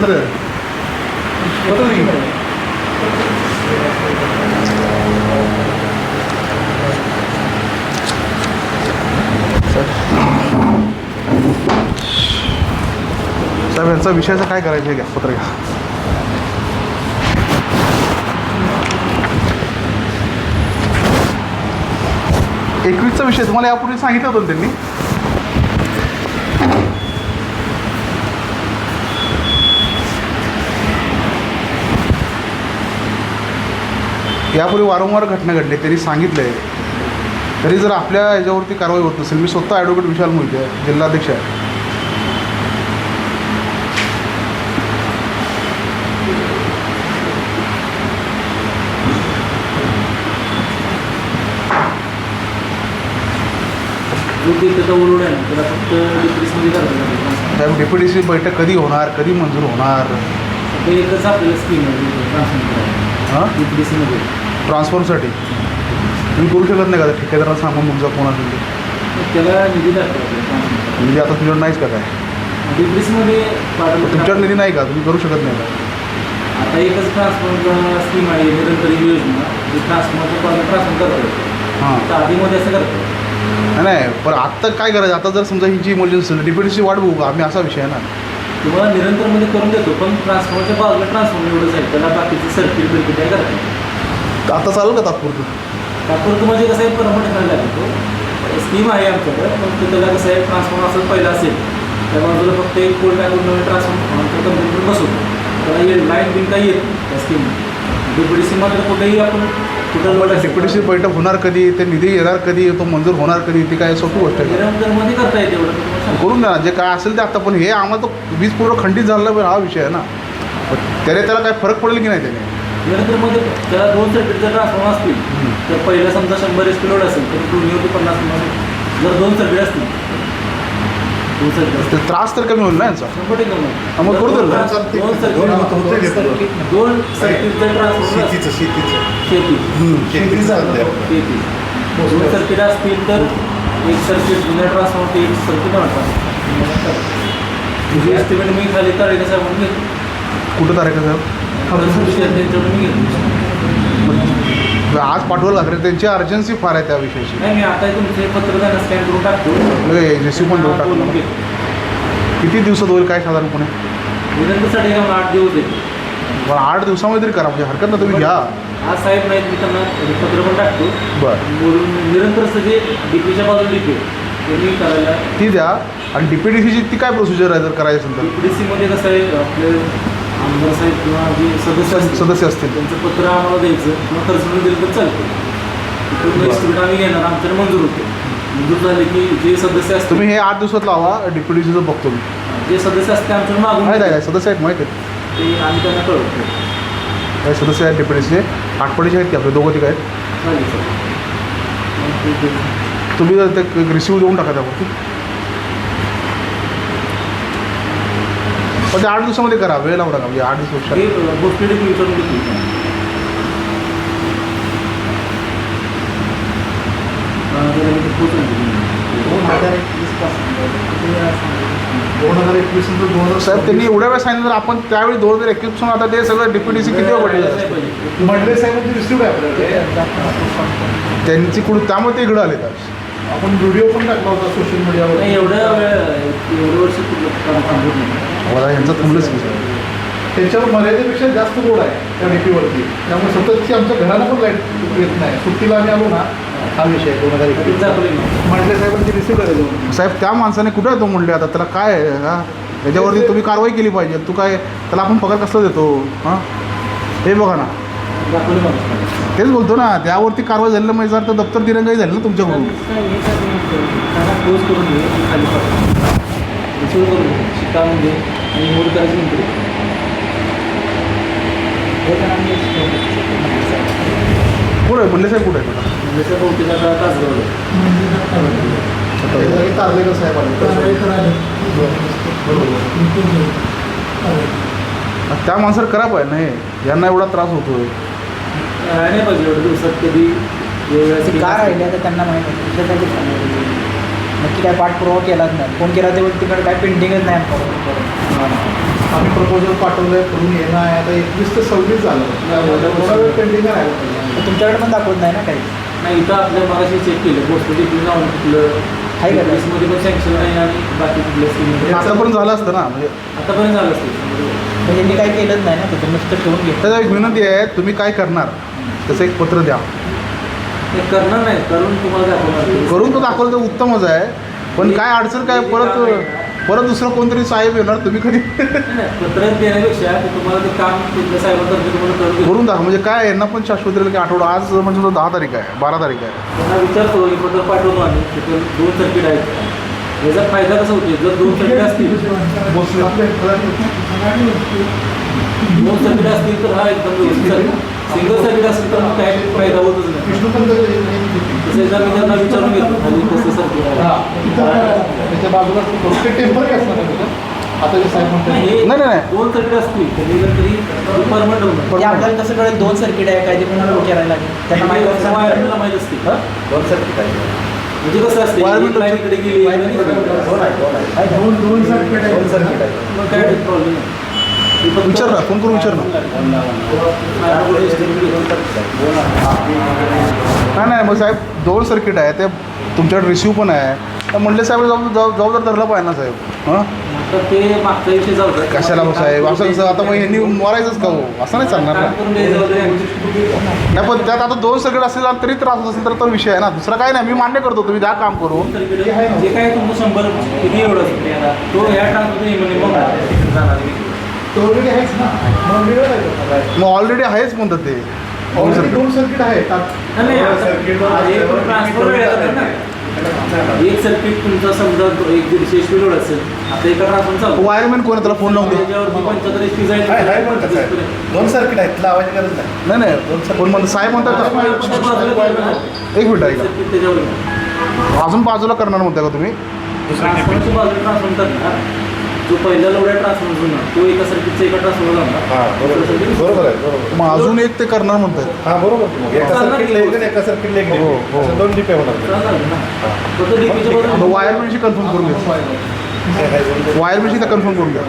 पत्र साहेब यांचा विषयाचं काय करायचं आहे घ्या पत्र घ्या. एकवीसचा विषय तुम्हाला यापूर्वी सांगितलं होतं त्यांनी. यापूर्वी वारंवार घटना घडली त्यांनी सांगितलं आहे. तरी जर आपल्या ह्याच्यावरती कारवाई होत नसेल, मी स्वतः ॲडव्होकेट विशाल मोहिते जिल्हाध्यक्ष आहे. साहेब DPDC बैठक कधी होणार, कधी मंजूर होणार? एकच आपल्याला स्कीम हां DPDCमध्ये ट्रान्सफरसाठी तुम्ही करू शकत नाही का? ठेकेदाराला सांगून तुमचा फोन असेल त्याला निधी दाखवा. म्हणजे आता तुझ्यावर नाहीच का काय? DPDCमध्ये तुमच्यावर निधी नाही का? तुम्ही करू शकत नाही का? आता एकच ट्रान्सफर स्कीम आहे निरंतर योजना, जी ट्रान्सफर करतो. हां तर आधीमध्ये असं करतो नाही, पण आत्ता काय करायचं? आता जर समजा हिची इमर्जन्सी असेल DPDC वाट बघू का आम्ही, असा विषय आहे ना. तुम्हाला निरंतरमध्ये करून देतो, पण ट्रान्सफरच्या बाजूला ट्रान्सफर एवढंच आहे, त्याला बाकीचे सर्किट बिर्किट काय करतो. आता चालेल का तात्पुरतं? तात्पुरतं म्हणजे कसं आहे, परमनंट करायला लागतो. स्कीम आहे आमच्याकडं, पण त्याला कसं आहे, ट्रान्सफॉर्मर असं पहिलं असेल त्या बाजूला फक्त एक कोल्ड टाकून नवीन ट्रान्सफॉर्मर कंपनीकडून बसवतो. त्याला ये लाईन बिल काही येत त्या स्कीम DPDCमध्ये कुठेही आपण कुठं DPDC बैठक होणार कधी, ते निधी येणार कधी, तो मंजूर होणार कधी, ती काय सोपी गोष्ट आहे? निरंतरमध्ये करता येते एवढं करून द्या जे काय असेल ते. आता पण हे आम्हाला तो वीज पुरवठा खंडित झाला पण हा विषय आहे ना. त्याला काय फरक पडेल की नाही त्याने? निरंतरमध्ये त्याला 2 सर्किट जर ट्रान्सफॉर्मर असतील तर पहिला समजा 100 HP लोड असेल तर दोन्हीवरती 50 जर 2 सर्किट असतील ते त्रास तर कमी होईल ना यांचा. 100% मग करू दे. 2 सर्किट जर ट्रान्सफॉर्मर शेती 2 सर्किट असतील तर एक सर्किट जुन्या ट्रान्सफॉर्मर एक सर्किट वाटतात. तुझी एस्टिमेट मी खाली तारीख साहेब घेतो. कुठं तारीख आहे त्यांच्याकडून मी घेतो. आज पाठवायला लागले, त्यांची अर्जन्सी फार आहे त्या विषयाची. नाही मी आता तुमचे पत्र त्यांना स्कॅन करून टाकतो. JC पण देऊन टाकतो. किती दिवसात होईल काय साधारणपणे? निरंतरसाठी 8 दिवस देतो. बरं 8 दिवसामध्ये तरी करा म्हणजे हरकत ना. तुम्ही घ्या. आज साहेब नाहीत मी त्यांना पत्र पण टाकतो. बरं बोलून निरंतर जे DPच्या बाजूला DP ते मी करायला ती द्या. आणि DPDCची ती काय प्रोसिजर आहे जर करायचं असेल तर? DPDCमध्ये कसं आहे, आपले आमदार साहेब किंवा जे सदस्य असतील त्यांचं पत्र आम्हाला द्यायचं किंवा खर्च दिलं तर चालतं. तिथून एस्टिमेट आम्ही घेणार, आमच्याकडे मंजूर होते. मंजूर झाले की जे सदस्य असतात तुम्ही हे 8 दिवसात लावा. DPDCचं बघतो मी. जे सदस्य असते आमच्याकडे मागून माहीत आहे सदस्य आहेत माहीत आहे ते आम्ही त्यांना कळवतो. काय सदस्य आहेत DPDCचे? आठवडीचे आहेत की आपले दोघं तिघ आहेत? चालेल सर. तुम्ही जर ते रिसिव्ह देऊन टाका त्यावरती. पण ते 8 दिवसामध्ये करा, वेळ लावू नका. म्हणजे 8 दिवस गोष्टी विचारून घेतली. साहेब त्यांनी एवढ्या वेळ सांगितलं तर आपण त्यावेळी 2021 पासून आता ते सगळं DPDC किती वेळ पडले मंडले साहेबांची रिसिव्ह आहे आपल्याकडे. त्यांची कुठं, त्यामुळे ते इकडं आले तर आपण व्हिडिओ पण टाकला होता सोशल मीडियावर. एवढं वर्ष थांबत नाही. मला यांचं थांबलंच की त्याच्यावर मर्यादेपेक्षा जास्त लोड आहे त्या DPवरती. त्यामुळे सततची आमच्या घराला पण लाईट येत नाही. सुट्टीला आम्ही आलो ना, हा विषय 2021 मंडले साहेबांची रिसिव्ह करायचं. साहेब त्या माणसाने कुठं आहे तो म्हणले आता त्याला काय आहे का? याच्यावरती तुम्ही कारवाई केली पाहिजे. तू काय त्याला आपण पगार कसला देतो? हां हे बघा ना, तेच बोलतो ना. त्यावरती कारवाई झाली म्हणजे जर तर दप्तर दिरंगाई झाली ना तुमच्याकडून. शिका म्हणजे आणि मूड करायची नंतर कुठं आहे म्हणले साहेब? कुठं आहे आता? जसं बहुतेक आता तासगावला तारलेकर साहेब आले. त्या माणसाला करा पाहिजे नाही, यांना एवढा त्रास होतोय. नाही पाहिजे एवढ्या दिवसात कधी का राहिले तर त्यांना माहीत नाही. नक्की काय पाठपुरावा केलाच नाही. फोन केला तेव्हा तिकडे काय पेंटिंगच नाही. आम्ही प्रपोजल पाठवलं आहे, करून येणं आहे. आता 21 ते 26 झालं, थोडा वेळ पेंडिंग राहिला पाहिजे. तुमच्याकडे पण दाखवत नाही ना काही. नाही, इथं आपल्या मगाशी चेक केलं पोस्टमध्ये कुठलं नाव कुठलं आहे का? मध्ये पण सँक्शन नाही आणि बाकी कुठल्या स्कीममध्ये आतापर्यंत झालं असतं ना. म्हणजे आतापर्यंत झालं असते. म्हणजे मी काही केलंच नाही ना, त्याचं नुसतं ठेवून घेतलं. त्याचा एक विनंती आहे, तुम्ही काय करणार त्याचं एक पत्र द्या. ते करणार नाही, करून तुम्हाला दाखवणार. करून तो दाखवलं तर उत्तमच आहे, पण काय अडचण काय, परत दुसरं कोणतरी साहेब येणार, तुम्ही कधी नाही, पत्र देण्यापेक्षा ते तुम्हाला ते काम तिथल्या साहेबांतर्फे तुम्हाला करून देऊ. करून दाखवा. म्हणजे काय यांना पण शाश्वत राहील की आठवडा आज म्हणजे 10 तारीख आहे, 12 तारीख आहे. त्यांना विचारतो की पत्र पाठवतो आम्ही तिथे 2 सर्किट आहेत. याचा फायदा कसा होतो, जर 2 सर्किट असतील 2 सर्किट असतील तर हा एकदम व्यवस्थित. सिंगल सर्किट असेल तर मग काय फायदा होतच नाही. तसं एकदा मी त्यांना विचारून घेतो खाली कसं सर्किट आहे. त्याच्या बाजूला टेम्पररी असणार आहे त्याच्यात. आता जे साहेब म्हणतात नाही, नाही. 2 सर्किट असतील तरी परमनंट होणार. म्हणजे आपल्याला कसं कळेल 2 सर्किट आहे काय, ते कोणाला विचारायला लागेल. त्यांना माहिती असतं. वायरमॅनला माहीत असते. 2 सर्किट आहे. म्हणजे कसं असते, Wireman लाईन इकडे गेली आणि इकडे गेली. दोन सर्किट आहे. मग काय प्रॉब्लेम नाही. हे फक्त- विचार ना, फोन करून विचार ना. नाही मग साहेब 2 सर्किट आहे, ते तुमच्याकडे रिसिव्ह पण आहे, तर म्हणले साहेब जबाबदार धरला पाहिजे ना साहेब. हां तर ते मागचा विषय जाऊ द्या. कशाला मग साहेब असं कसं, आता मग यांनी मरायचंच का हो, असं नाही चालणार काम ना. करून द्यायचं वगैरे. नाही पण त्यात आता 2 सर्किट असेल आणि तरी त्रास होत असेल तर तो विषय आहे ना, दुसरा काय नाही. मी मान्य करतो, तुम्ही द्या काम करून. जे काय तुमचं 100 किती एवढं असेल तो ह्या ट्रान्सपोर्ट मग जाणार आहे. ऑलरेडी आहेच ना, मग वेगळं आहे. मग ऑलरेडी आहेच म्हणतात ते 2 ऑलरेडी सर्किट. 2 सर्किट आहेत. नाही, ट्रान्सफर वेळ ना. एक सर्किट तुमचा समजा 1-1.5 HP लोड असेल, आता एका ट्रान्सफॉर्मर चालू वायरमॅन कोण आहे, त्याला फोन लावून दे. त्याच्यावरती 75 HP जाईल. आहे बरं का साहेब? 2 सर्किट आहेत, लावायची गरज नाही. नाही कोण म्हणतं, साहेब म्हणतात का? एक मिनिट ऐका, सर्किट त्याच्यावर अजून बाजूला करणार म्हणता का तुम्ही? ट्रान्सफॉर्मरची बाजूला ट्रान्सफॉर्मर करणार. जो पहिला लोड आहे ट्रान्सफॉर्मर जुना, तो एका सर्किटचा एका ट्रान्सफॉर्मर जाणार. बरोबर आहे, बरोबर. मग अजून एक ते करणार म्हणतात. हां बरोबर. एका सर्किटला एक आणि एका सर्किटला एक हो, हो. असं 2 डिपे होणार. चालणार ना. फक्त डीपीच्या मग बाजूला वायरमॅनशी कन्फर्म करून घ्या. वायरमॅनशी तर कन्फर्म करून घ्या.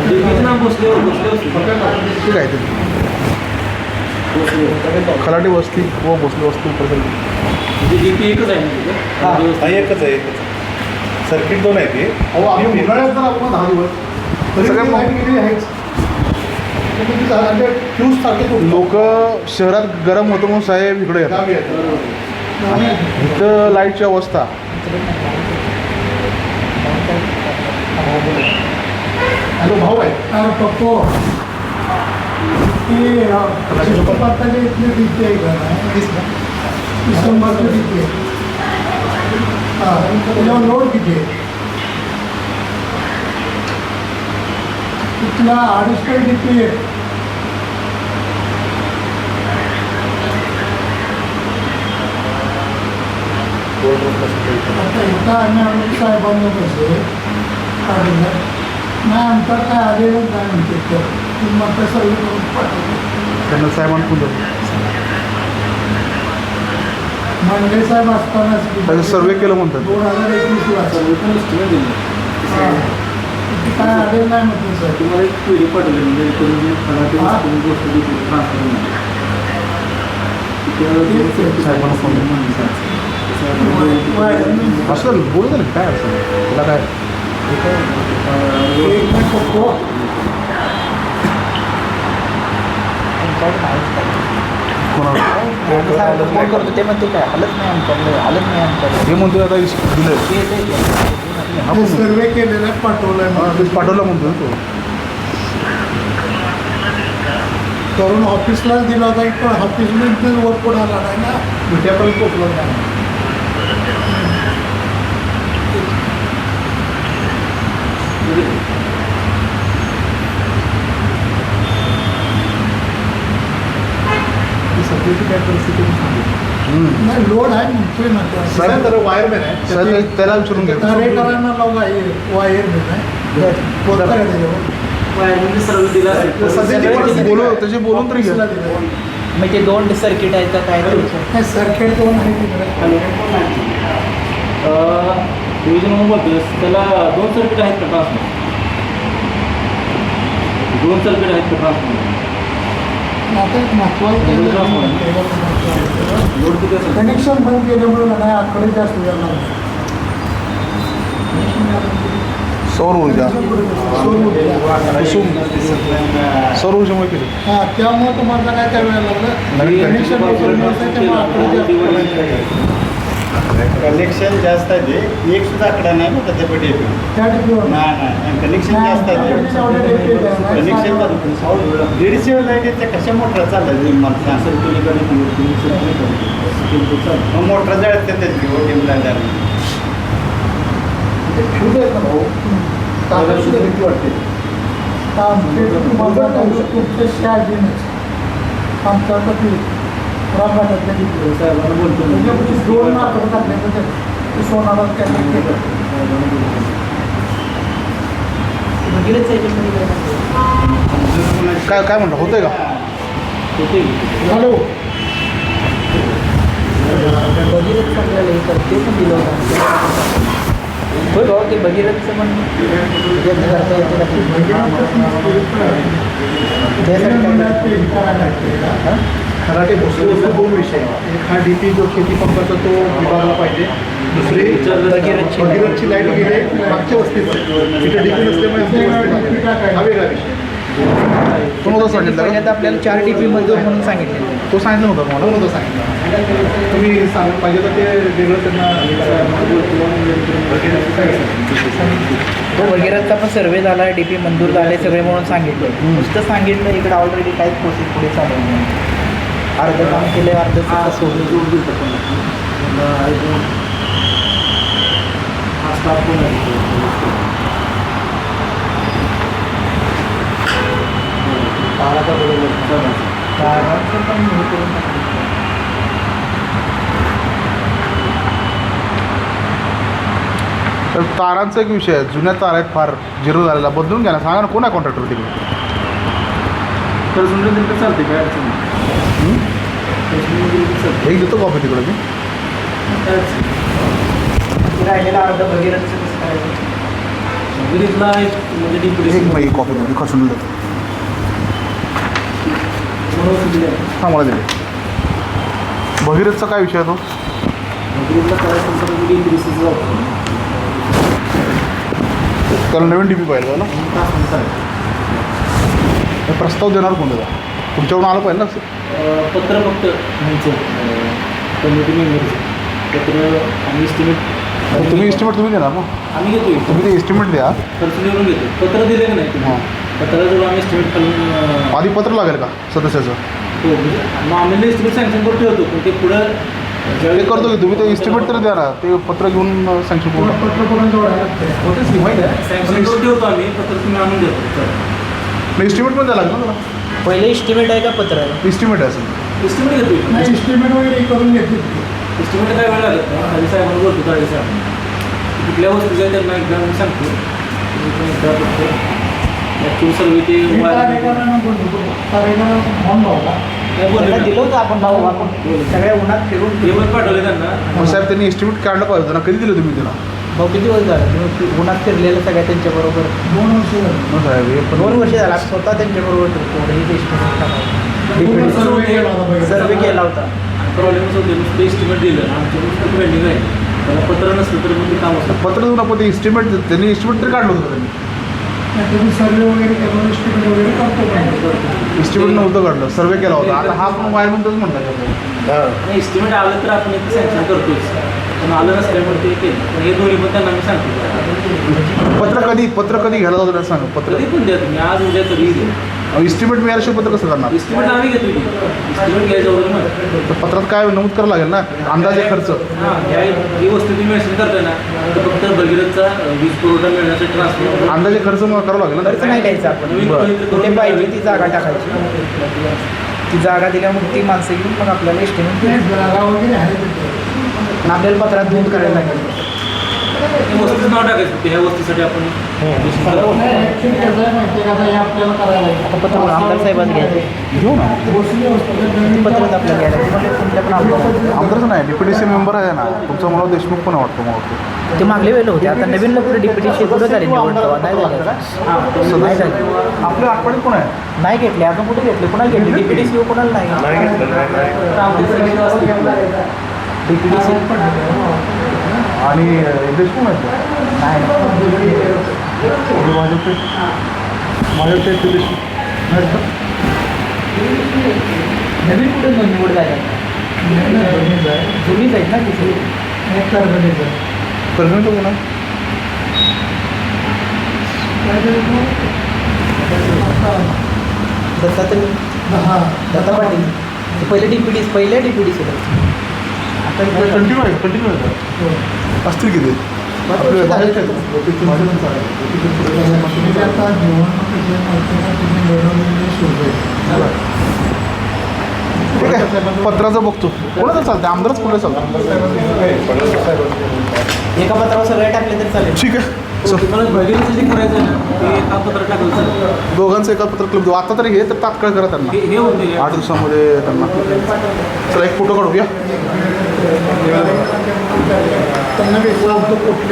डीपीचं नाव बसले असते. ठीक आहे ते खलाटी वस्ती व भोसले वस्ती प्रकल्प. म्हणजे डीपी एकच आहे ना हा, तिथे? एकच आहे, एकच. सर्किट 2 आहे ते. अहो आम्ही उन्हाळ्यात जर आपण 10 दिवस तरी सगळ्या सगळ्या गेलेली आहेच. फ्यूज सारखे लोक शहरात गरम होतं म्हणून साहेब इकडे येतात. गावी आहेत. इथं लाईटची अवस्था. हॅलो भाऊ आहे. पप्पो ते चित्रपटाचे इथले तिथे आहे का डिसेंबरचे तिथे हां त्याच्यावर लोड किती आहे तिथला 2.5 किती आहे आता इथं आम्ही आम्ही साहेबांना कसं काढलं नाही आमचा काय आलेलं नाही म्हणते तर मग कसं पाठवलं त्यांना साहेबांना फोन करतो. मंडे साहेब असतानाच त्याचं सर्वे केलं म्हणतात. 2021 ला सर्व पण estimate दिले. काय आलेलं नाही म्हटलं सर तुम्हाला एक पीडी पाठवली म्हणजे करून जे खराटे हा. तुम्ही गोष्ट ट्रान्सफर साहेबांना फोन असं बोलू दे ना, काय असेल तुला काय. एक मिनिट पप्पो कोणाला फोन करतो ते म्हणते काय हलत नाही आमच्याकडे, हलत नाही आमच्याकडे. हे म्हणतो आता दिलं ते सर्वे केलेला पाठवलाय हां मला. तेच पाठवलं म्हणतो ना तो. करून ऑफिसला दिला होता एक पण ऑफिसला वर पुढे आला नाही ना विट्यापर्यंत पोचलो नाही. सध्याची काय परिस्थिती नाही लोड आहे म्हणतोय ना त्या साहेब तर वायरमॅन आहे. साहेब त्याला विचारून घ्या. दरेकरांना लावला वायर नाही बोलता का त्याच्यावर म्हणजे सर्व दिला असेल. सध्याची परिस्थिती बोलू काय? त्याची बोलून तरी ऑफिसला घ्या. दिलं. म्हणजे 2 सर्किट आहेत का काय ते विचार. नाही सर्किट 2 आहे तिकडे डिव्हिजन म्हणून बोलतोस त्याला 2 सर्किट आहेत का ट्रान्सफॉर्मर? 2 सर्किट आहेत ते ट्रान्सफॉर्मर. आता एक महत्त्वाचं लोड किती असेल? कनेक्शन बंद केल्यामुळे नाही आकडे जास्त वेळ लागला. सौर ऊर्जा सौर ऊर्जेमुळे केली. हां, त्यामुळे तुम्हाला काय काय वेळ लागलं. नवीन कनेक्शन त्यामुळे आकडे जास्त कनेक्शन जास्त आहे ते एक सुद्धा आकडा नाही ना त्याच्या पेटी त्या टिपीवर नाही कनेक्शन जास्त आहे कनेक्शन 150 लाईट येते कशा मोटर चाललं मला सांग मोटर जळत त्याची ओटीमला फ्यूज आहेत ना भाऊ ताकद सुद्धा भीती वाटते. तुमच्या शाळेनेच आमच्या कधी रामघाटातल्या तिथे साहेबांना बोलतो मी. त्याच्यापैकी 2 मार्क टाकले तर ते सोनाला त्यांनी केलं. भगीरथ याच्यामध्ये काय काय म्हणलं होतंय का? होते. हॅलो, भगीरथ आपल्याला हे करते ते पण दिलं होतं. होय भाऊ ते भगीरथचं पण यत्न करता येते का त्यासाठी काय खराटे बसले 2 विषय. एक हा डीपी जो शेती पंपाचा तो विभागला पाहिजे. दुसरी भगीरथची लाईट गेले मागच्या वस्तीत तिथे डीपी नसल्यामुळे आमच्या वस्तीत हा वेगळा विषय. तो नव्हता सांगितलं का? पहिल्यांदा आपल्याला 4 DP मंजूर म्हणून सांगितले. तो सांगितलं नव्हतं मला. म्हणून होतं सांगितलं. तुम्ही सांग पाहिजे तर ते वेगळं त्यांना तो भगीरथचा पण सर्वे झाला, DP मंजूर झाले सगळे म्हणून सांगितलं. नुसतं सांगितलं इकडे ऑलरेडी काहीच प्रोसेस पुढे चालू नाही. अर्ध काम केलं, अर्ध सुद्धा सोडलं. जोड दिलं पण हा स्टाफ पण आहे. ताराचा बरोबर ताराचं पण हे करून टाकलं. तर तारांचा एक विषय आहे. जुन्या तारा आहेत फार झिरो झालेला, बदलून घ्या ना. सांगा ना कोण आहे कॉन्ट्रॅक्टर तिकडे? तर सुंदर दिलं तर चालते काय अडचण नाही. तहसील दिलं तर चालते. एक देतो कॉपी तिकडे मी. काय अडचण नाही. ते राहिलेलं अर्ध भगीरथचं कसं करायचं? भगीरथला एक म्हणजे डिप्रेशन एक मग कॉपी मध्ये खसून देतो. हां मला दिले. भगीरथचा काय विषय आहे तो? भगीरथला करायचं तर डिप्रेशनचा ऑप्शन त्याला नवीन डीपी पाहिजे ना. हे प्रस्ताव देणार कोण देता? तुमच्याकडून आलं पाहिजे ना. पत्र फक्त ह्यांचं कमिटी मेंबरचं पत्र आणि एस्टिमेट तुम्ही एस्टिमेट तुम्ही देणार ना. आम्ही घेतो. तुम्ही ते एस्टिमेट द्या. खर्च निवडून घेतो. पत्र दिले का नाही तुम्ही? हां. पत्राजवळ आम्ही एस्टिमेट खालून आधी पत्र लागेल का सदस्याचं? हो म्हणजे मग आम्ही एस्टिमेट सँक्शन करून ठेवतो पण ते पुढं ते करतो की तुम्ही ते एस्टिमेट तर द्या ना. ते पत्र घेऊन सँक्शन करू नका. पत्र करून जोडायला होतेच की माहिती आहे सँक्शन करून ठेवतो आम्ही पत्र तुम्ही आणून देतो. मग एस्टिमेट पण द्या लागेल ना त्याला. पहिले एस्टिमेट आहे का पत्र आहे? एस्टिमेट आहे असेल. एस्टिमेट घेतो. नाही, एस्टिमेट वगैरे करून घेतली. एस्टिमेट काय वेळ लागत नाही. हरी साहेबांना बोलतो हरी साहेब कुठल्या वस्तूचं आहे त्यांना एकदा मी सांगतो. ॲक्च्युअल सर्व ते तारेकरांना बोलतो. तारेकरांना फॉर्म लावला. काय त्यांना बोलले दिलं होतं आपण भाऊ आपण सगळ्या उन्हात फिरून पेपर पाठवले त्यांना. मग साहेब त्यांनी एस्टिमेट काढलं पाहिजे होतं ना. कधी दिलं तुम्ही त्याला? भाऊ किती वर्ष झालं तुम्ही उन्हात फिरलेलं सगळ्या त्यांच्याबरोबर? 2 वर्ष झाली. मग साहेब हे पण 2 वर्ष झालं आम्ही स्वतः त्यांच्याबरोबर फिरतो. हे एस्टिमेट पूर्ण सर्वे केला होता पहिले. सर्वे केला होता. प्रॉब्लेमच होते नुसतं एस्टिमेट दिलं आमच्या पेंडिंग आहे त्याला पत्र नसलं तर मग ते काम असतं. पत्र देऊन आपण ते एस्टिमेट त्यांनी एस्टिमेट तरी काढलं होतं त्यांनी. नाही, तुम्ही सर्वे वगैरे केला, एस्टिमेट वगैरे करतो पण. एस्टिमेट नव्हतं काढलं, सर्वे केला होता. आता हा पण वायरमॅनच म्हणला. आणि एस्टिमेट आलं तर आपण इथे सँक्शन करतोच पण आलं नसल्यामुळे ते केलं पण हे दोन्ही पण त्यांना मी सांगतो. पत्र कधी घ्यायला जातो त्याला सांगा. पत्र कधी पण द्या तुम्ही आज उद्या कधी द्या. एस्टिमेट मिळाल्याशिवाय पत्र कसं करणार? एस्टिमेट आम्ही घेतो की एस्टिमेट घ्यायचं वगैरे मग तर पत्रात काय नमूद करावं लागेल ना. अंदाजे खर्च. हां ही वस्तू तुम्ही मेन्शन करताय ना तर फक्त भगीरथचा वीज पुरवठा मिळण्यासाठी ट्रान्सफर अंदाजे खर्च मग करावं लागेल खर्च ना. नाही द्यायचा आपण. नवीन बरं. कुठे पाहिजे ती जागा टाकायची. ती जागा दिल्यामुळे ती माणसं घेऊन मग आपल्याला एस्टिमेट नाही, जागा वगैरे आहे तिथे. आपल्याला पत्रात नोंद करायला लागेल. वस्तीचं नाव टाकायचं की ह्या वस्तीसाठी आपण ऍक्च्युली कसं आहे माहिती आहे का आता हे आपल्याला करायला आता पत्र आमदार साहेबांचं घ्यायचं घेऊ ना पत्रच आपल्याला घ्यायला म्हणजे तुमच्या पण आमदार आमदारच नाही DPDC मेंबर आहे ना तुमचा मला देशमुख पण वाटतो मला वाटतं. ते मागले वेळेला होते आता नवीन कुठे DPDC कुठं झाली निवड तेव्हा नाही झाली नाही झाली आपल्या आठवडीत कोण आहे नाही घेतले अजून कुठे घेतले कुणाला घेतले DPDC कोणाला नाही DPDC आणि देशमुख आहे माझ्याकडे देशमुख नवीन कुठे निवड झाली जुनीच आहेत ना तिथे प्रेसिडेंट कोण आहे दत्तात्रय दत्ता पाटील ते पहिले DPDC आता कंटिन्यू आहे असतील किती आपले आता निवडणुकीच्या माध्यमातून लढवलेले शोधे ठीक आहे पत्राचं बघतो कोणाचं चालतं आमदारच कुठे चालतं एका पत्रावर सगळे टाकले तरी चालेल ठीक आहे चल तुम्हाला भगिनीचं जे करायचं आहे ना ते एका पत्र टाकायचं दोघांचं एका पत्र क्लिप देऊ आता तरी हे तर तात्काळ करा त्यांना हे होते 8 दिवसामध्ये त्यांना चला एक फोटो काढूया त्यांना वेगळा कुठल्या